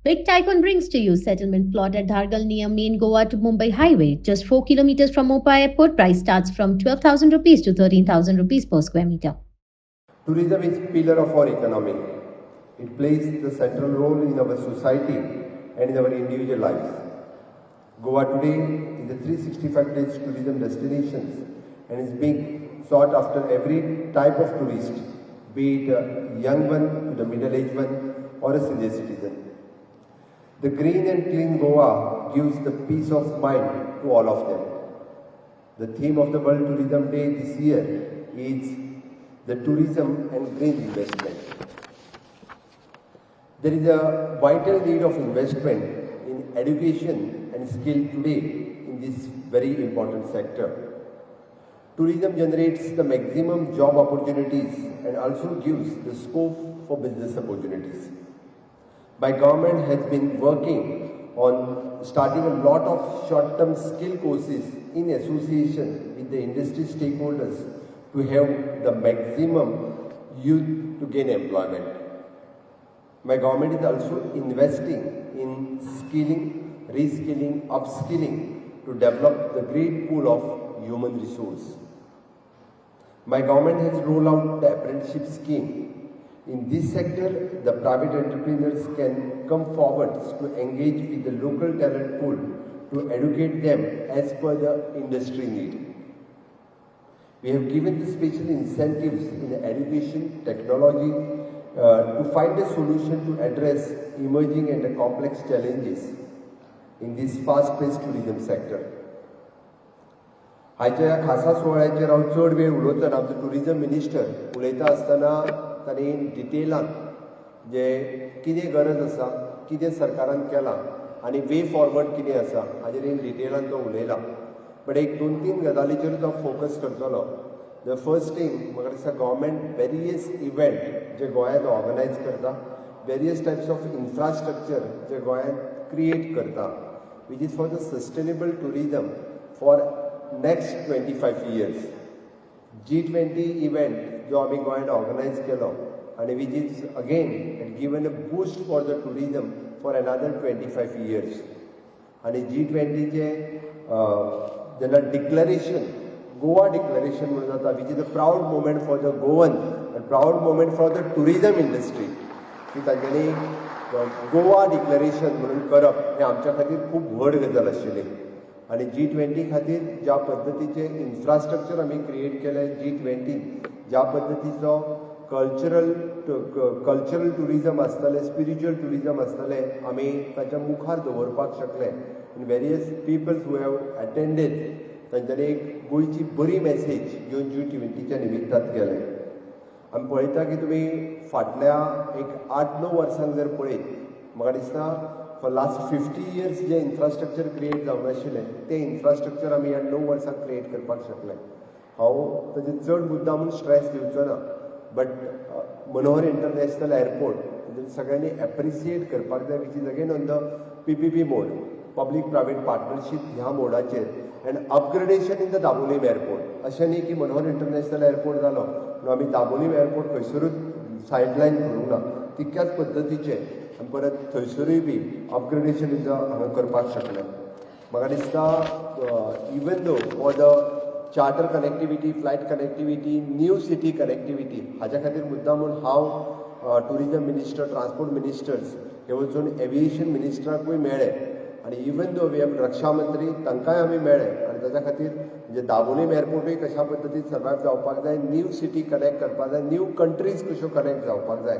Big Tycoon brings to you settlement plot at Dhargal near main Goa to Mumbai highway. Just 4 kilometers from Mopa airport, price starts from 12,000 rupees to 13,000 rupees per square meter. Tourism is pillar of our economy. It plays the central role in our society and in our individual lives. Goa today is a 365 days tourism destination and is being sought after every type of tourist, be it a young one to the middle-aged one or a senior citizen. The green and clean Goa gives the peace of mind to all of them. The theme of the World Tourism Day this year is the tourism and green investment. There is a vital need of investment in education and skill today in this very important sector. Tourism generates the maximum job opportunities and also gives the scope for business opportunities. My government has been working on starting a lot of short-term skill courses in association with the industry stakeholders to have the maximum youth to gain employment. My government is also investing in skilling, reskilling, upskilling to develop the great pool of human resource. My government has rolled out the apprenticeship scheme. In this sector, the private entrepreneurs can come forward to engage with the local talent pool to educate them as per the industry need. We have given the special incentives in education, technology, to find a solution to address emerging and complex challenges in this fast-paced tourism sector. आयच्या ह्या खासा सुवाळ्याचेर हांव चड वेळ उलोवचो आमचो tourism minister उलयता आसतना तांणी डिटेलान जे कितें गरज आसा कितें सरकारान केलां आनी वे फॉरवर्ड कितें आसा हाजेर डिटेलान तो उलयला बट एक 2-3 गजालीचेर तो फोकस करतलो. द फर्स्ट थिंग म्हाका दिसता गव्हर्मेंट वेरियस इव्हेंट जे गोंयांत ऑर्गनायज करता, वेरियस टायप्स ऑफ इन्फ्रास्ट्रक्चर जे गोंयांत क्रिएट करता, which is for the sustainable tourism for next 25 years. G20 event जो आमी गोंयांत ऑर्गनायज केलो आनी which is again it given a boost for the tourism for another 25 years. आनी G20 चे जेन्ना डिक्लरेशन गोवा डिक्लरेशन म्हणून जाता which is a proud moment for the Goan and proud moment for the tourism industry की तांच्यांनी Goa declaration म्हणून करप हें आमच्या खातीर खूब व्हड गजाल आशिल्ली. आणि G20 खातीर ज्या पद्दतीचे इन्फ्रास्ट्रक्चर आमी क्रिएट केले, G20 ज्या पद्दतीचो कल्चरल टुरिजम आसतलें, स्पिरिच्युअल टुरिजम आसतलें आमी ताच्या मुखार दवरपाक शकले. In various peoples who have attended तांच्यांनी एक गोंयची बरी मॅसेज घेवन G20च्या निमित्तान केलें. आमी पळयता की तुमी फाटल्या एक 8-9 वर्सांक जर पळयत म्हाका दिसता फॉर लास्ट 50 years जे इन्फ्रास्ट्रक्चर क्रिएट जावंक नाशिल्लें तें इन्फ्रास्ट्रक्चर आमी ह्या 9 वर्सांक क्रिएट करपाक शकले. हांव ताजेर चड मुद्दामून स्ट्रेस दिवचो ना बट मनोहर इंटरनॅशनल एअरपोर्ट सगळ्यांनी एप्रिसिएट करपाक जाय which is again on the PPP mode, public private partnership ह्या मोडाचेर and upgradation in the Dabolim airport. अशें न्ही की मनोहर इंटरनॅशनल एअरपोर्ट जालो म्हणून आमी दाबोलीम एअरपोर्ट खंयसरूच सायडलायन करूंक ना, तितक्याच पद्दतीचे आनी परत थंयसरूय बी अपग्रेडेशन हांगा करपाक शकले. म्हाका दिसता even though for the charter connectivity, flight connectivity, new city connectivity हाच्या खातीर मुद्दामून हांव टुरिजम मिनिस्टर, ट्रान्सपोर्ट मिनिस्टर्स हे वचून एविएशन मिनिस्टराकूय मेळ्ळे आनी इवन दो वी हॅव रक्षा मंत्री तांकांय आमी मेळ्ळे आनी ताच्या खातीर म्हणजे दाबोलीम एअरपोर्टूय कशा पद्दतीन सर्वायव जावपाक जाय, न्यू सिटी कनेक्ट करपाक जाय, न्यू कंट्रीज कश्यो कनेक्ट जावपाक जाय.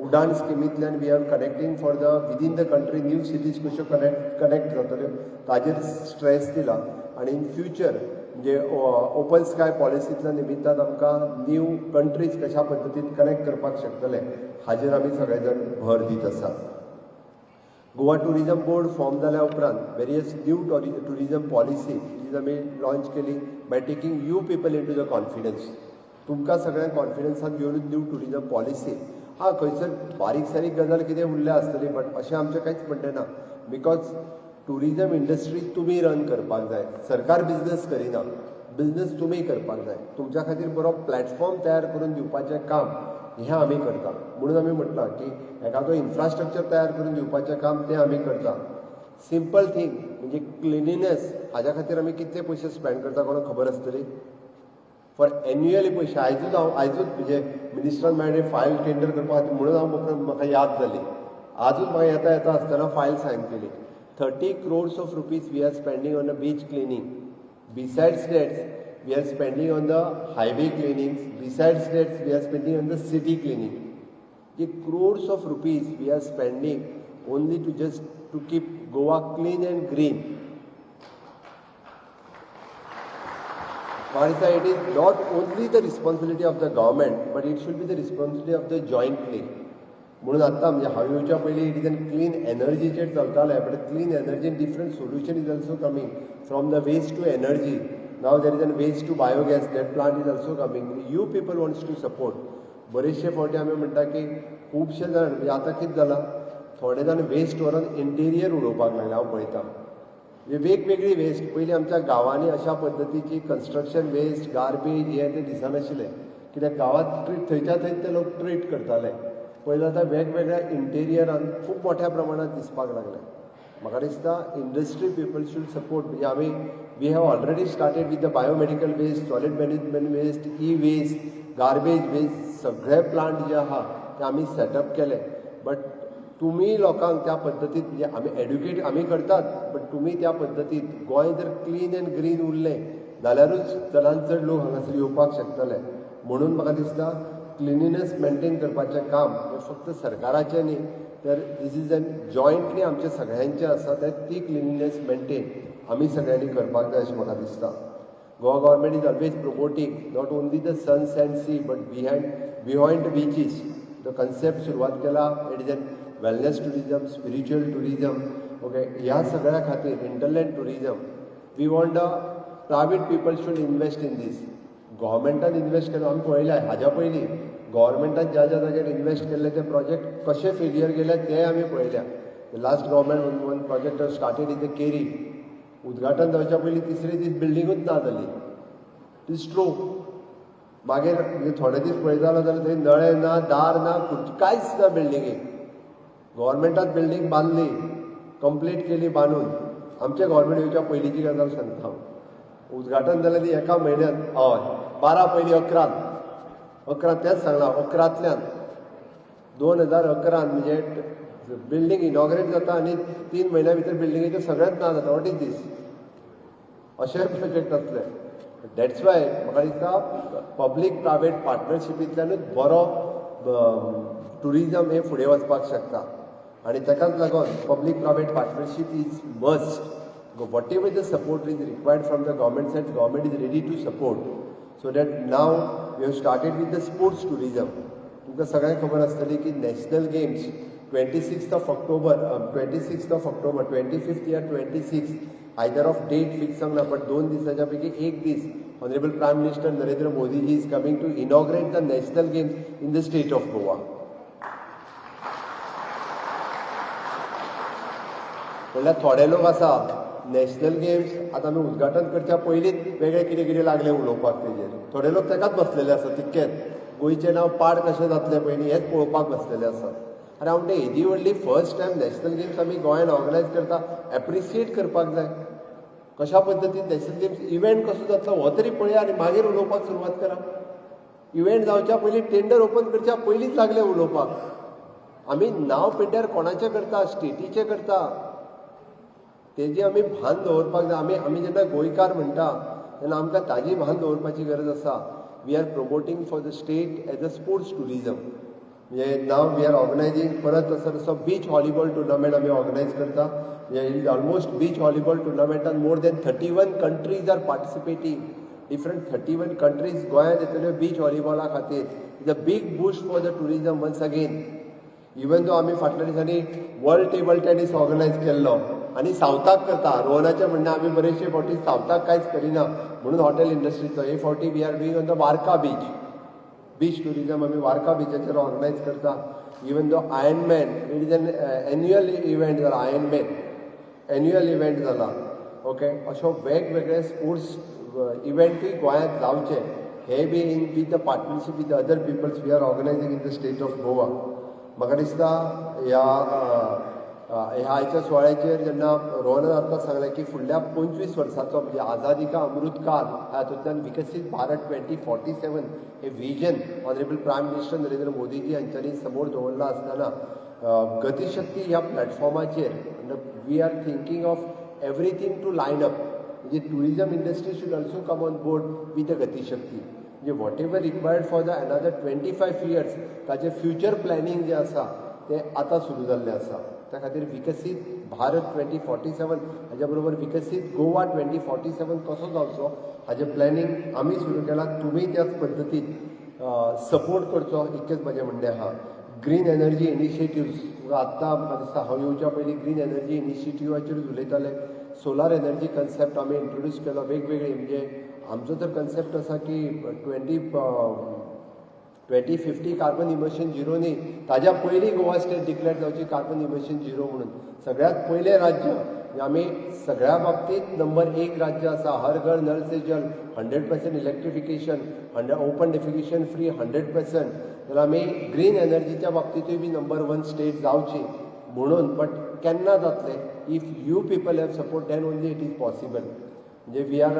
उडान स्किमींतल्यान we are connecting for the within the country new cities कश्यो कनेक्ट जातल्यो ताजेर स्ट्रेस दिला आनी इन फ्युचर म्हणजे ओपन स्काय पॉलिसींतल्या निमित्तान आमकां न्यू कंट्रीज कशा पद्दतीन कनेक्ट करपाक शकतले हाजेर आमी सगळे जाण भर दीत आसा. गोवा टुरिजम बोर्ड फॉर्म जाल्या उपरांत वेरियस न्यू टुरिजम पॉलिसी जी आमी लॉन्च केली by taking you people into the confidence. तुमकां सगळ्यांक कॉन्फिडन्सान घेवन न्यू टुरिजम पॉलिसी हाँ खंयसर बारीक सारीक गजाल कितें उरल्या आसतली बट अशें आमचें कांयच म्हणणें ना बिकॉज टुरिजम इंडस्ट्री तुमी रन करपाक जाय. सरकार बिझनेस करिना, बिझनेस तुमी करपाक जाय. तुमच्या खातीर बरो प्लॅटफॉर्म तयार करून दिवपाचें काम हें आमी करता. म्हणून आमी म्हटलां की एखादो इन्फ्रास्ट्रक्चर तयार करून दिवपाचें काम तें आमी करता. सिंपल थिंग म्हणजे क्लिनिनेस, हाज्या खातीर आमी कितले पयशे स्पेंड करता कोणाक खबर आसतली. फॉर एन्युअली पयशे आयजूच म्हणजे मिनिस्टरान मेळ्ळें फायल टेंडर करपा खातीर म्हणून म्हाका याद जाली. आजूच म्हाका येता आसतना फायल सायन केली. 30 crores of rupees we are spending on the beach cleaning. Besides that, we are spending on the highway cleanings. Besides that, we are spending on the city cleaning. The crores of rupees we are spending only to keep Goa clean and green. Marisa, it is not only the responsibility of the government, but it should be the responsibility of the jointly. म्हणून आत्ता म्हणजे हांवें येवच्या पयलीं it is an clean एनर्जीचेर चलतालें, but clean एनर्जीन different solution is also coming from the waste to energy. Now there is an waste to biogas, that plant is also coming. You people wants to support. बरेचशे फावटी आमी म्हणटा की खुबशे जाण म्हणजे आतां कितें जालां, थोडे जाण वेस्ट व्हरून इंटेरियर उडोवपाक लागले. हांव पळयतां वेगवेगळी वेस्ट. पयलीं आमच्या गांवांनी अशा पद्दतीची कन्स्ट्रक्शन वेस्ट, गार्बेज हें तें दिसनाशिल्लें, कित्याक गांवांत थंयच्या थंय ते लोक ट्रीट करताले. पयलीं आतां वेगवेगळ्या इंटेरियरान खूब मोठ्या प्रमाणात दिसपाक लागले. म्हाका दिसता इंडस्ट्री पीपल शूड सपोर्ट. म्हणजे we have already started with the biomedical waste, solid management waste, E waste, garbage waste, सगळे प्लांट जे आहा ते आमी सेटअप केले. बट तुमी लोकांक त्या पद्दतीन म्हणजे आमी एड्युकेट आमी करतात, बट तुमी त्या पद्दतीन गोंय जर क्लीन एंड ग्रीन उरलें जाल्यारूच चडांत चड लोक हांगासर येवपाक शकतले. म्हणून म्हाका दिसता क्लिनिनेस मेंटेन करपाचें काम हें फक्त सरकाराचें न्ही, तर दीस इज एन जॉयंटली आमचे सगळ्यांचें आसा. तर ती क्लिनिनेस मेंटेन आमी सगळ्यांनी करपाक जाय अशें म्हाका दिसता. Goa government is always promoting not only the suns and sea, but behind beaches the concept सुरवात केला. It is an wellness tourism, spiritual tourism, okay. ह्या सगळ्या खातीर hinterland tourism we want the private people should invest in these. गव्हर्मेंटान invest केलो आमी पळयलां. हाज्या पयलीं गव्हर्मेंटान ज्या जाग्यार इन्वेस्ट केल्ले ते प्रोजेक्ट कशे फेलियर गेले ते आमी पळयल्या. Last government one project started in the Keri. उद्घाटन जावच्या पयलीं तिसरे दीस बिल्डिंगूच ना जाली. It is true. मागीर थोडे दीस पळयतालो जाल्यार थंय नळे ना, दार ना, कांयच ना बिल्डिंगेक. गव्हर्मेंटान बिल्डींग बांदली, कंप्लीट केली बांदून. आमचे गव्हर्मेंट येवच्या पयलींची गजाल सांगता हांव. उद्घाटन जालें ती एका म्हयन्यान, हय 12 पयलीं 11 तेंच सांगलां. 11तल्यान 2011 म्हणजे बिल्डींग इनॉग्रेट जाता आनी 3 म्हयन्या भितर बिल्डिंगेचे सगळ्यांत ना जाता. वॉट इज दीस? अशे प्रोजेक्ट आसले. दॅट्स वाय म्हाका दिसता पब्लीक प्रायवेट पार्टनरशिपींतल्यानूच बरो टुरिजम हें फुडें वचपाक शकता. आनी ताकाच लागून public private partnership is must. Whatever the support is required from the government side, government is ready to support. So that now we have started with the sports tourism. तुमकां सगळ्यांक खबर आसतली की national games 26th of October, 25th या 26th, either of date fix सांगना, but 2 दिसाच्या पैकी एक दीस honourable prime minister Narendra Modi ji is coming to inaugurate the national games in the state of Goa. म्हणल्यार थोडे लोक आसा नॅशनल गेम्स आतां आमी उद्घाटन करच्या पयलींच वेगळे कितें कितें लागले उलोवपाक तेजेर. थोडे लोक ताकाच बसलेले आसा. तितकेंच गोंयचें नांव पाड कशें जातलें पयलीं हेंच पळोवपाक बसलेले आसा. आनी हांव म्हणटा हेदी व्हडली फर्स्ट टायम नॅशनल गेम्स आमी गोंयांत ऑर्गनायज करता. एप्रिशिएट करपाक जाय. कशा पद्दतीन नॅशनल गेम्स इव्हेंट कसो जातलो हो तरी पळया आनी मागीर उलोवपाक सुरवात करा. इव्हेंट जावच्या पयलीं टेंडर ओपन करच्या पयलींच लागले उलोवपाक. आमी नांव पिड्ड्यार कोणाचें करता? स्टेटीचें करता. तेजी आमी भान दवरपाक जाय. आमी जेन्ना गोंयकार म्हणटा तेन्ना आमकां ताजी भान दवरपाची गरज आसा. We are promoting for the state as a sports tourism. म्हणजे नाव वी आर ऑर्गनायझींग परत असो बीच व्हॉलीबॉल टुर्नामेंट आमी ऑर्गनायज करता. म्हणजे ऑलमोस्ट बीच व्हॉलीबॉल टुर्नामेंटान more than 31 countries are participating. Different 31 countries गोंयांत येतल्यो बीच व्हॉलीबॉला खातीर. Is a big boost for the tourism once again. Even though आमी फाटल्या दिसांनी वर्ल्ड टेबल टेनीस ऑर्गनायज केल्लो आनी सावथाक करता. रोहनाचें म्हणणें आमी बरेचशे फावटी सावथाक कांयच करिना म्हणून हॉटेल इंडस्ट्रीचो. हे फावटी we are doing on the Varca beach tourism आमी वार्का बिचाचेर ऑर्गनायज करता. Even though ironman it is an annual event जाला. आयर्नमॅन एन्युअल इव्हेंट जाला. ओके. अशो वेगवेगळे स्पोर्ट्स इव्हेंटूय गोंयांत जावचे हे be in with the partnership with other peoples we are organising in the state of Goa. म्हाका दिसता ह्या आयच्या सुवाळ्याचेर जेन्ना रोहनाथान सांगलें की फुडल्या 25 वर्सांचो म्हणजे आझादी का अमृत काल हातूंतल्यान विकसीत भारत 2047 हे vision honourable prime minister Narendra Modiji हांच्यांनी समोर दवरला आसतना गतीशक्ती ह्या प्लॅटफॉर्माचेर we are thinking of everything to line up. म्हणजे tourism industry should also come on board with the Gatishakti. म्हणजे whatever required for the another 25 years ताचें फ्युचर प्लॅनिंग जें आसा तें आतां सुरू जाल्लें आसा. त्या खातीर विकसीत भारत 2047 हाच्या बरोबर विकसीत गोवा 2047 कसो जावचो हाचें प्लॅनिंग आमी सुरू केलां. तुमी त्याच पद्दतीन सपोर्ट करचो इतकेंच म्हजें म्हणणें आहा. ग्रीन एनर्जी इनिशिएटिव्स आत्तां म्हाका दिसता हांव येवच्या पयलीं ग्रीन एनर्जी इनिशिएटिव्हाचेरूच उलयताले. सोलार एनर्जी कन्सेप्ट आमी इंट्रोड्यूस केलो वेगवेगळे. म्हणजे आमचो तर कन्सेप्ट आसा की 2050 कार्बन इमिशन झिरो न्ही ताज्या पयलीं गोवा स्टेट डिक्लेअर जावची कार्बन इमिशन झिरो म्हणून. सगळ्यात पयलें राज्य आमी सगळ्या बाबतींत नंबर 1 राज्य आसा. हर घर नल से जल, 100% इलेक्ट्रिफिकेशन, ओपन डेफिकेशन फ्री 100%. जाल्यार आमी ग्रीन एनर्जीच्या बाबतींतूय बी नंबर 1 स्टेट जावची म्हणून. बट केन्ना जातलें if you people have support then only it is possible. म्हणजे वी आर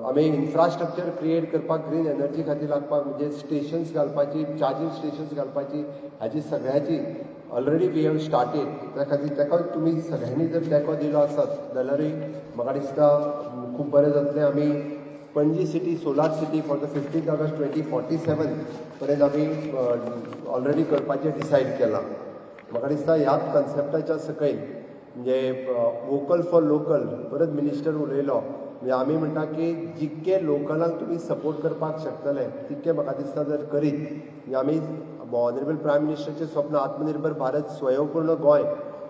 आमी इन्फ्रास्ट्रक्चर क्रिएट करपाक ग्रीन एनर्जी खातीर लागपाक म्हणजे स्टेशन्स घालपाची, चार्जींग स्टेशन्स घालपाची हाची सगळ्याची ऑलरेडी वी हॅव स्टार्टेड. त्या खातीर ताका तुमी सगळ्यांनी जर तेंको दिलो आसत जाल्यारूय म्हाका दिसता खूब बरें जातलें. आमी Panaji city solar city for the 15th August 2047 पर्यंत आमी ऑलरेडी करपाचें डिसायड केलां. म्हाका दिसता ह्याच कन्सेप्टाच्या सकयल म्हणजे वोकल फॉर लोकल परत मिनिस्टर उलयलो. म्हणजे आमी म्हणटा की जितके लोकलांक तुमी सपोर्ट करपाक शकतले तितके म्हाका दिसता जर करीत. म्हणजे आमी ऑनरेबल प्रायम मिनिस्टरचें स्वप्न आत्मनिर्भर भारत स्वयंपूर्ण गोंय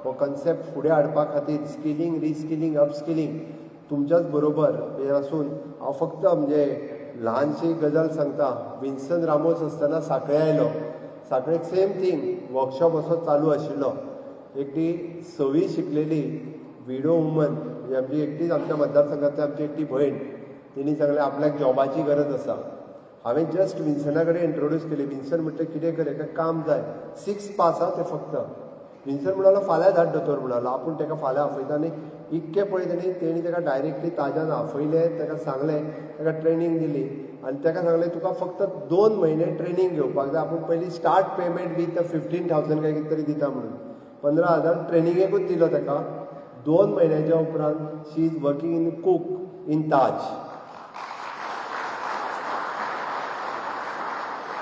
हो कन्सेप्ट फुडें हाडपा खातीर स्किलिंग, रिस्किलिंग, अपस्किलिंग तुमच्याच बरोबर आसून हांव फक्त म्हणजे ल्हानशी गजाल सांगता. विन्सन रामोस आसतना सांखळे आयलो. सांखळेक सेम थींग वर्कशॉप असो चालू आशिल्लो. एकटी 6वी शिकलेली विडो वुमन म्हणजे आमची एकटीच आमच्या मतदारसंघांतली आमची एकटी भयण तिणी सांगलें आपल्याक जॉबाची गरज आसा. हांवें जस्ट विन्सना कडेन इंट्रोड्यूस केली. विन्सन म्हणटा कितें कर, हेका काम जाय. 6 पास हा तें फक्त. विन्सन म्हणलो फाल्यां धाड दोतोर म्हणलो. आपूण ताका फाल्यां आफयता न्ही. इतके पळय तेणी ताका डायरेक्टली ताज्यान आफयलें. ताका सांगलें, ताका ट्रेनींग दिली आनी ताका सांगलें तुका फक्त 2 म्हयने ट्रेनींग घेवपाक जाय. आपूण पयलीं स्टार्ट पेमेंट विथ 15,000 काय कितें तरी दिता म्हणून 15,000 ट्रेनींगेकूच दिलो ताका. 2 म्हयन्याच्या उपरांत she is working in cook in Taj.